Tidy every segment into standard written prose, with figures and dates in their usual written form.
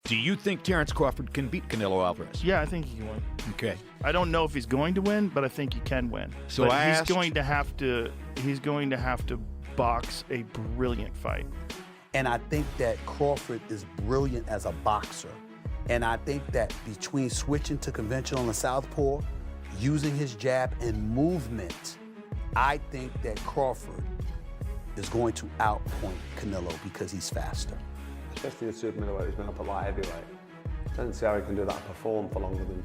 Do you think Terence Crawford can beat Canelo Alvarez? Yeah, I think he can win. Okay. I don't know if he's going to win, but I think he can win. So but he's going to have to box a brilliant fight. And I think that Crawford is brilliant as a boxer. And I think that between switching to conventional and southpaw, using his jab and movement, I think that Crawford is going to outpoint Canelo because he's faster. Especially in super middleweight, he's been up at light heavyweight. I don't see how he can do that and perform for longer than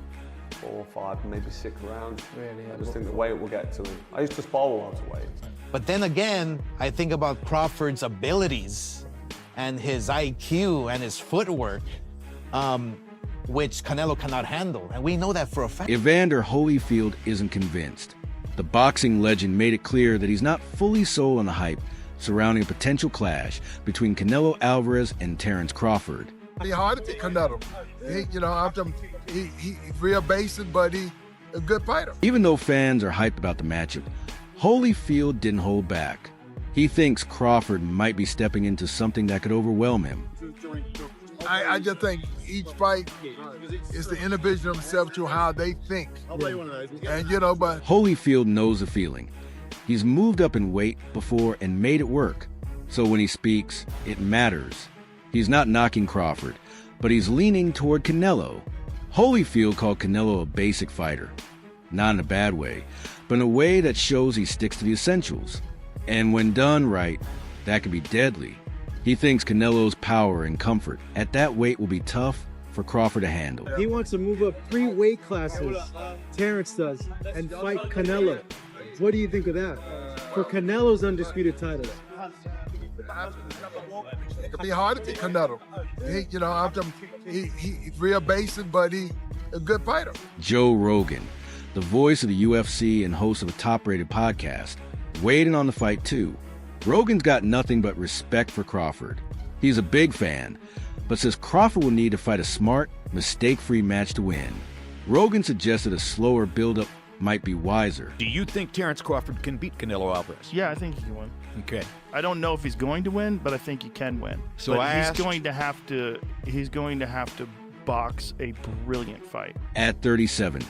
4, 5, maybe 6 rounds. Really? I just think the weight will get to him. I used to spar welterweight. But then again, I think about Crawford's abilities and his IQ and his footwork, which Canelo cannot handle. And we know that for a fact. Evander Holyfield isn't convinced. The boxing legend made it clear that he's not fully sold on the hype surrounding a potential clash between Canelo Alvarez and Terence Crawford. It's hard to beat Canelo. He's real basic, but he's a good fighter. Even though fans are hyped about the matchup, Holyfield didn't hold back. He thinks Crawford might be stepping into something that could overwhelm him. I just think each fight is the individual himself to how they think. And but Holyfield knows the feeling. He's moved up in weight before and made it work. So when he speaks, it matters. He's not knocking Crawford, but he's leaning toward Canelo. Holyfield called Canelo a basic fighter. Not in a bad way, but in a way that shows he sticks to the essentials. And when done right, that could be deadly. He thinks Canelo's power and comfort at that weight will be tough for Crawford to handle. He wants to move up 3 weight classes, Terence does, and fight Canelo. What do you think of that? For Canelo's undisputed titles. it can be hard to beat Canelo. He's real basic, but he's a good fighter. Joe Rogan, the voice of the UFC and host of a top-rated podcast, weighed in on the fight too. Rogan's got nothing but respect for Crawford. He's a big fan, but says Crawford will need to fight a smart, mistake-free match to win. Rogan suggested a slower build-up might be wiser. Do you think Terence Crawford can beat Canelo Alvarez? Yeah, I think he can win. Okay. I don't know if he's going to win, but I think he can win. So but he's going to have to box a brilliant fight. At 37,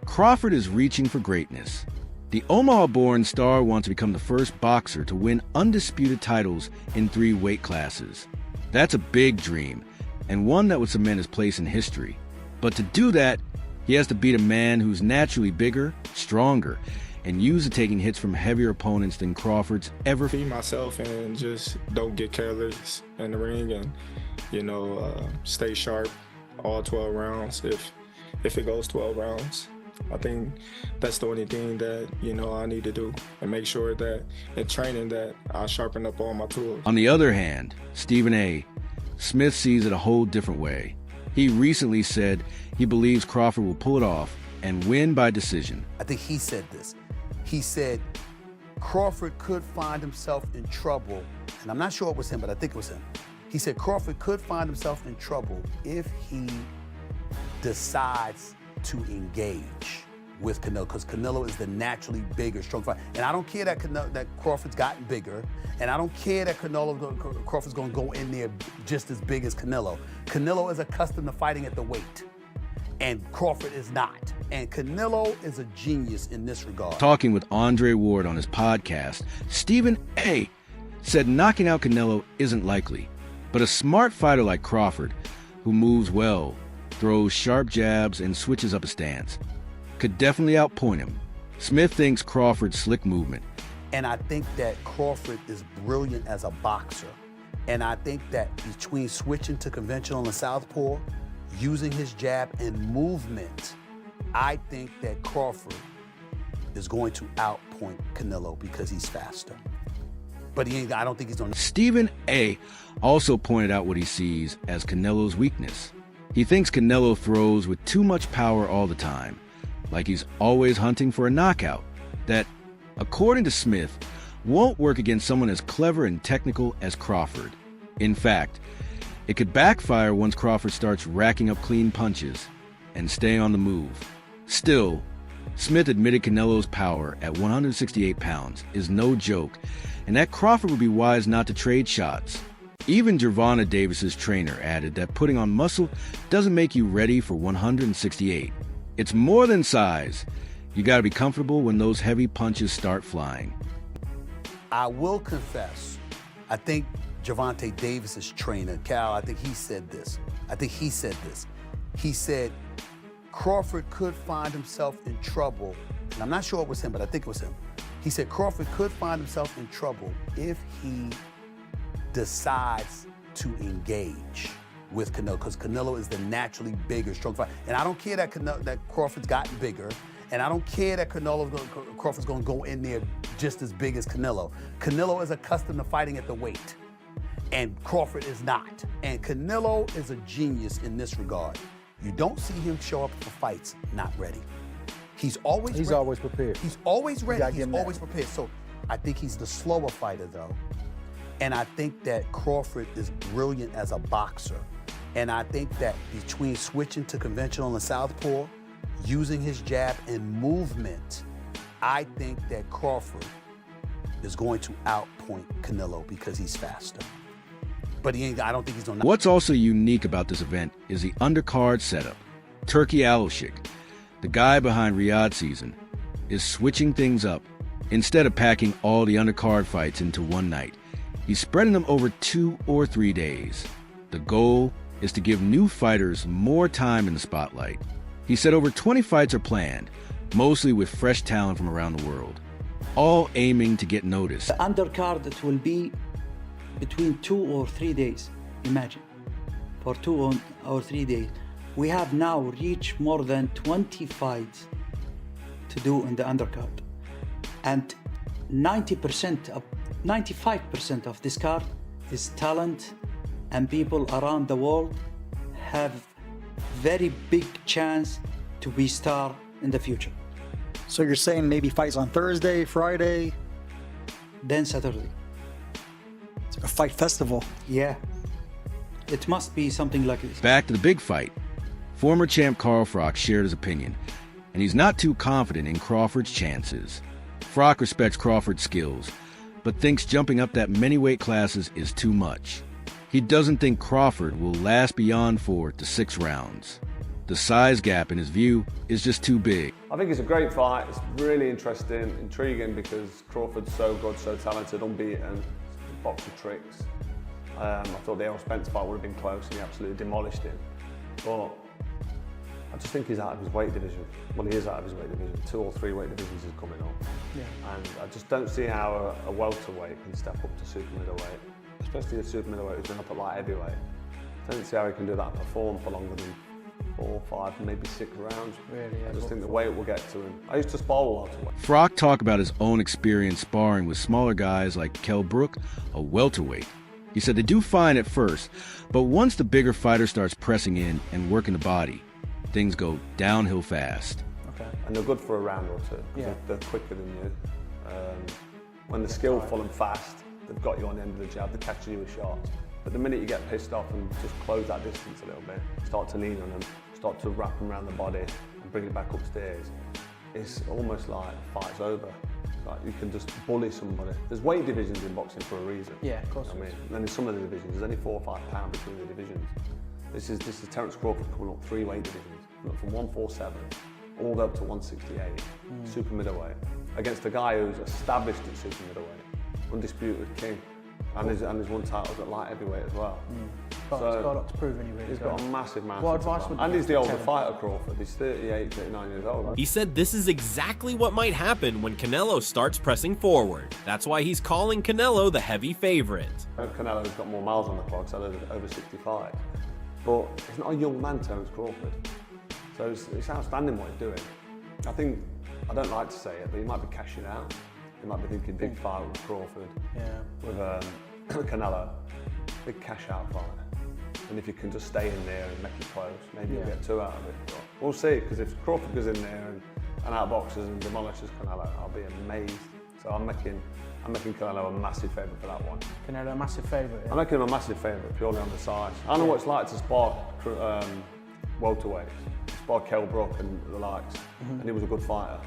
Crawford is reaching for greatness. The Omaha-born star wants to become the first boxer to win undisputed titles in 3 weight classes. That's a big dream, and one that would cement his place in history. But to do that, he has to beat a man who's naturally bigger, stronger, and used to taking hits from heavier opponents than Crawford's ever. Be myself and just don't get careless in the ring, and stay sharp all 12 rounds if it goes 12 rounds. I think that's the only thing that I need to do, and make sure that in training that I sharpen up all my tools. On the other hand, Stephen A. Smith sees it a whole different way. He recently said he believes Crawford will pull it off and win by decision. I think he said this. He said Crawford could find himself in trouble, and I'm not sure it was him, but I think it was him. He said Crawford could find himself in trouble if he decides to engage with Canelo, because Canelo is the naturally bigger, strong fighter. And I don't care that Crawford's gotten bigger, and I don't care that Crawford's going to go in there just as big as Canelo. Canelo is accustomed to fighting at the weight, and Crawford is not. And Canelo is a genius in this regard. Talking with Andre Ward on his podcast, Stephen A. said knocking out Canelo isn't likely, but a smart fighter like Crawford, who moves well, throws sharp jabs, and switches up a stance, could definitely outpoint him. Smith thinks Crawford's slick movement. And I think that Crawford is brilliant as a boxer. And I think that between switching to conventional and southpaw, using his jab and movement, I think that Crawford is going to outpoint Canelo because he's faster. But I don't think he's going to. Stephen A. also pointed out what he sees as Canelo's weakness. He thinks Canelo throws with too much power all the time, like he's always hunting for a knockout, that, according to Smith, won't work against someone as clever and technical as Crawford. In fact, it could backfire once Crawford starts racking up clean punches and stay on the move. Still, Smith admitted Canelo's power at 168 pounds is no joke, and that Crawford would be wise not to trade shots. Even Gervonta Davis's trainer added that putting on muscle doesn't make you ready for 168. It's more than size. You got to be comfortable when those heavy punches start flying. I will confess, I think Gervonta Davis's trainer, Cal, I think he said this. He said Crawford could find himself in trouble, and I'm not sure it was him, but I think it was him. He said Crawford could find himself in trouble if he decides to engage with Canelo, because Canelo is the naturally bigger, strong fighter. And I don't care that Crawford's gotten bigger, and I don't care that Crawford's gonna go in there just as big as Canelo. Canelo is accustomed to fighting at the weight, and Crawford is not. And Canelo is a genius in this regard. You don't see him show up for fights not ready. He's always prepared. He's always ready. He's always prepared. So I think he's the slower fighter, though. And I think that Crawford is brilliant as a boxer. And I think that between switching to conventional and southpaw, using his jab and movement, I think that Crawford is going to outpoint Canelo because he's faster. But I don't think he's going to. What's also unique about this event is the undercard setup. Turki Alashik, the guy behind Riyadh season, is switching things up. Instead of packing all the undercard fights into one night, he's spreading them over 2 or 3 days. The goal is to give new fighters more time in the spotlight. He said over 20 fights are planned, mostly with fresh talent from around the world, all aiming to get noticed. The undercard, it will be between 2 or 3 days, imagine, for 2 or 3 days. We have now reached more than 20 fights to do in the undercard. And 95% of this card is talent, and people around the world have very big chance to be star in the future. So you're saying maybe fights on Thursday, Friday? Then Saturday. It's a fight festival. Yeah. It must be something like this. Back to the big fight. Former champ Carl Froch shared his opinion, and he's not too confident in Crawford's chances. Froch respects Crawford's skills, but thinks jumping up that many weight classes is too much. He doesn't think Crawford will last beyond 4 to 6 rounds. The size gap, in his view, is just too big. I think it's a great fight. It's really interesting, intriguing, because Crawford's so good, so talented, unbeaten, box of tricks. I thought the Errol Spence fight would have been close, and he absolutely demolished him. But I just think he's out of his weight division. Well, he is out of his weight division. 2 or 3 weight divisions is coming up. Yeah. And I just don't see how a welterweight can step up to super middleweight, especially a super middleweight who's been up at light heavyweight. I don't see how he can do that and perform for longer than 4, 5, maybe 6 rounds. Really, I just think the weight will get to him. I used to spar welterweight. Froch talked about his own experience sparring with smaller guys like Kell Brook, a welterweight. He said they do fine at first, but once the bigger fighter starts pressing in and working the body, things go downhill fast. Okay. And they're good for a round or two, because they're quicker than you. When they're skillful and fast, they've got you on the end of the jab, they're catching you with shots. But the minute you get pissed off and just close that distance a little bit, start to lean on them, start to wrap them around the body and bring it back upstairs, it's almost like the fight's over. Like you can just bully somebody. There's weight divisions in boxing for a reason. Yeah, of course. I mean, then in some of the divisions, there's only 4 or 5 pounds between the divisions. This is Terence Crawford coming up 3 weight divisions, coming up from 147 all the way up to 168, super middleweight, against a guy who's established at super middleweight, undisputed king, and he's won titles at light heavyweight as well. So, he's got a lot to prove anyway. He's got a massive man. What advice would you And he's the older tell him? fighter, Crawford. He's 38, 39 years old. He said this is exactly what might happen when Canelo starts pressing forward. That's why he's calling Canelo the heavy favorite. Canelo's got more miles on the clock, so they're over 65. But he's not a young man, Terence Crawford. So it's outstanding what he's doing. I don't like to say it, but he might be cashing out. He might be thinking big fight with Crawford, with Canelo, big cash out fight. And if you can just stay in there and make it close, maybe you'll get 2 out of it. But we'll see, because if Crawford goes in there and outboxes and demolishes Canelo, I'll be amazed. So I'm making Canelo a massive favourite for that one. Canelo a massive favourite? Yeah. I'm making him a massive favourite purely on the size. I know what it's like to spar welterweights. Spar Kell Brook and the likes, and he was a good fighter.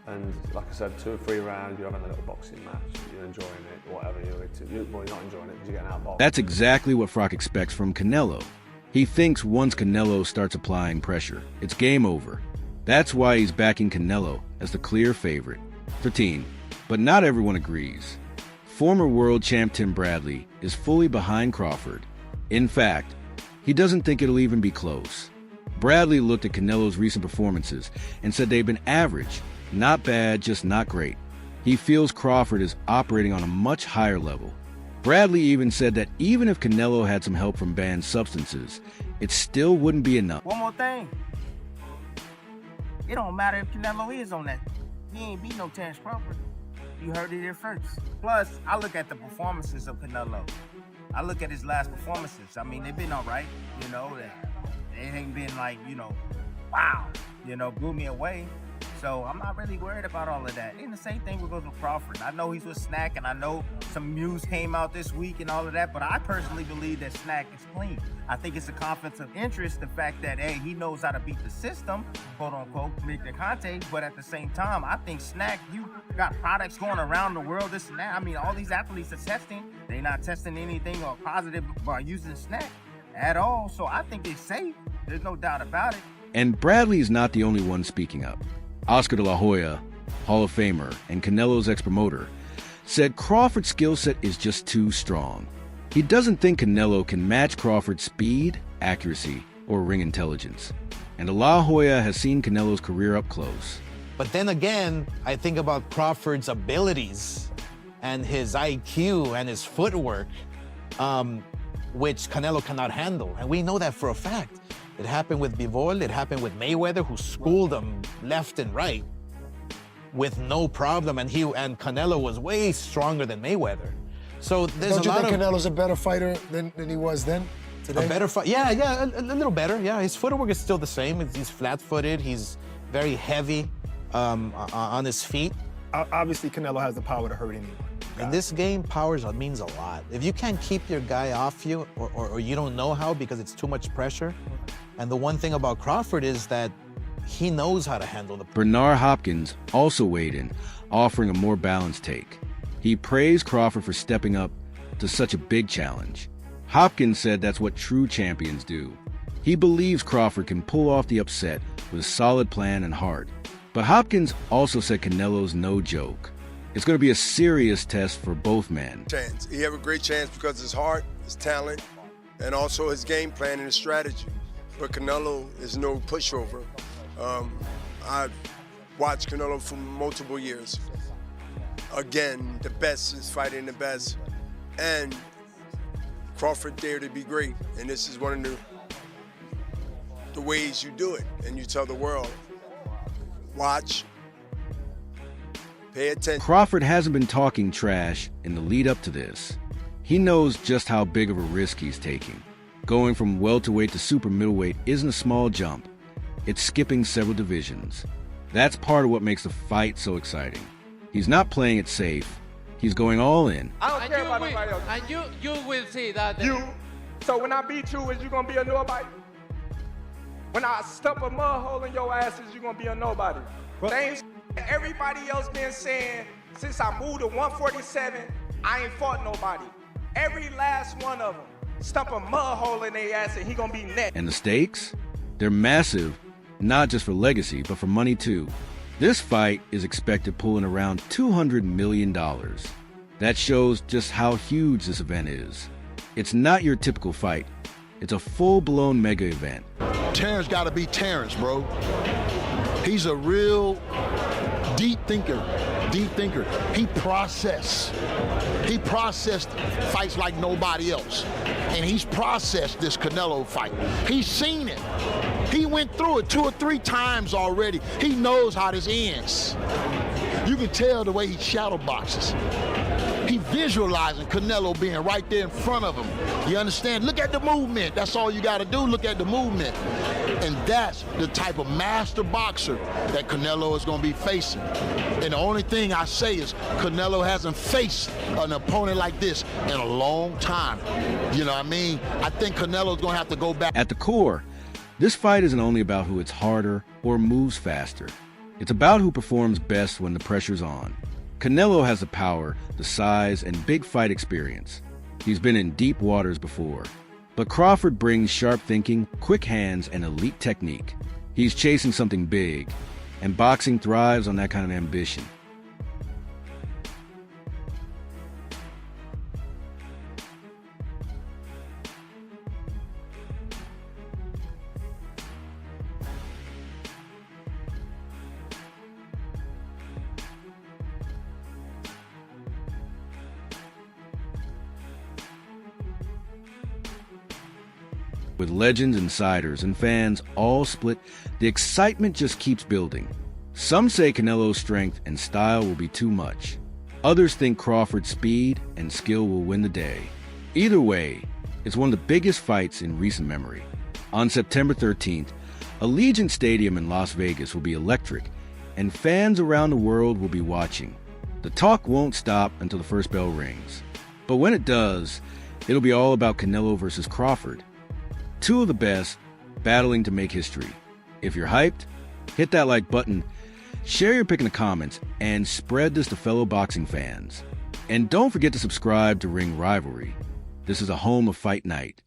And like I said, 2 or 3 rounds, you're having a little boxing match, you're enjoying it, whatever, well, you're not enjoying it because you're getting outboxed. That's exactly what Froch expects from Canelo. He thinks once Canelo starts applying pressure, it's game over. That's why he's backing Canelo as the clear favorite. 13. But not everyone agrees. Former world champ Tim Bradley is fully behind Crawford. In fact, he doesn't think it'll even be close. Bradley looked at Canelo's recent performances and said they've been average, not bad, just not great. He feels Crawford is operating on a much higher level. Bradley even said that even if Canelo had some help from banned substances, it still wouldn't be enough. One more thing. It don't matter if Canelo is on that. He ain't beat no Terence Crawford. You heard it here first. Plus, I look at the performances of Canelo. I look at his last performances. I mean, they've been all right, you know. It ain't been like, you know, wow, you know, blew me away. So I'm not really worried about all of that. And the same thing goes with Crawford. I know he's with Snack, and I know some news came out this week and all of that, but I personally believe that Snack is clean. I think it's a conflict of interest, the fact that, hey, he knows how to beat the system, quote unquote, make the contact, but at the same time, I think Snack, you got products going around the world, this and that. I mean, all these athletes are testing. They're not testing anything or positive by using Snack at all. So I think it's safe. There's no doubt about it. And Bradley's not the only one speaking up. Oscar de la Hoya, Hall of Famer, and Canelo's ex-promoter, said Crawford's skill set is just too strong. He doesn't think Canelo can match Crawford's speed, accuracy, or ring intelligence. And de la Hoya has seen Canelo's career up close. But then again, I think about Crawford's abilities and his IQ and his footwork, which Canelo cannot handle. And we know that for a fact. It happened with Bivol, it happened with Mayweather, who schooled him left and right with no problem, and Canelo was way stronger than Mayweather. So there's Don't a lot you think of... Canelo's a better fighter than he was then? Today? A better fight? Yeah, a little better. Yeah, his footwork is still the same. He's flat-footed. He's very heavy on his feet. Obviously, Canelo has the power to hurt anyone. In this game, power means a lot. If you can't keep your guy off you, or you don't know how because it's too much pressure, and the one thing about Crawford is that he knows how to handle the... Bernard Hopkins also weighed in, offering a more balanced take. He praised Crawford for stepping up to such a big challenge. Hopkins said that's what true champions do. He believes Crawford can pull off the upset with a solid plan and heart. But Hopkins also said Canelo's no joke. It's going to be a serious test for both men. Chance. He have a great chance because his heart, his talent, and also his game plan and his strategy. But Canelo is no pushover. I've watched Canelo for multiple years. Again, the best is fighting the best. And Crawford dared to be great. And this is one of the ways you do it. And you tell the world, watch, pay attention. Crawford hasn't been talking trash in the lead up to this. He knows just how big of a risk he's taking. Going from welterweight to super middleweight isn't a small jump. It's skipping several divisions. That's part of what makes the fight so exciting. He's not playing it safe. He's going all in. I don't care about nobody else. And you will see that. So when I beat you, is you gonna be a nobody? When I stump a mud hole in your ass, is you gonna be a nobody? Things everybody else been saying since I moved to 147, I ain't fought nobody. Every last one of them. Stump a mud hole in their ass and he gonna be next. And the stakes? They're massive, not just for legacy, but for money too. This fight is expected pulling around $200 million. That shows just how huge this event is. It's not your typical fight. It's a full-blown mega event. Terence gotta be Terence, bro. He's a real deep thinker. He processed fights like nobody else. And he's processed this Canelo fight. He's seen it. He went through it 2 or 3 times already. He knows how this ends. You can tell the way he shadow boxes. He visualizing Canelo being right there in front of him. You understand? Look at the movement. That's all you got to do. Look at the movement. And that's the type of master boxer that Canelo is going to be facing. And the only thing I say is Canelo hasn't faced an opponent like this in a long time. You know what I mean? I think Canelo's going to have to go back. At the core, this fight isn't only about who hits harder or moves faster. It's about who performs best when the pressure's on. Canelo has the power, the size, and big fight experience. He's been in deep waters before. But Crawford brings sharp thinking, quick hands, and elite technique. He's chasing something big, and boxing thrives on that kind of ambition. With legends, insiders, and fans all split, the excitement just keeps building. Some say Canelo's strength and style will be too much. Others think Crawford's speed and skill will win the day. Either way, it's one of the biggest fights in recent memory. On September 13th, Allegiant Stadium in Las Vegas will be electric, and fans around the world will be watching. The talk won't stop until the first bell rings. But when it does, it'll be all about Canelo versus Crawford. Two of the best battling to make history. If you're hyped, hit that like button, share your pick in the comments, and spread this to fellow boxing fans. And don't forget to subscribe to Ring Rivalry. This is a home of Fight Night.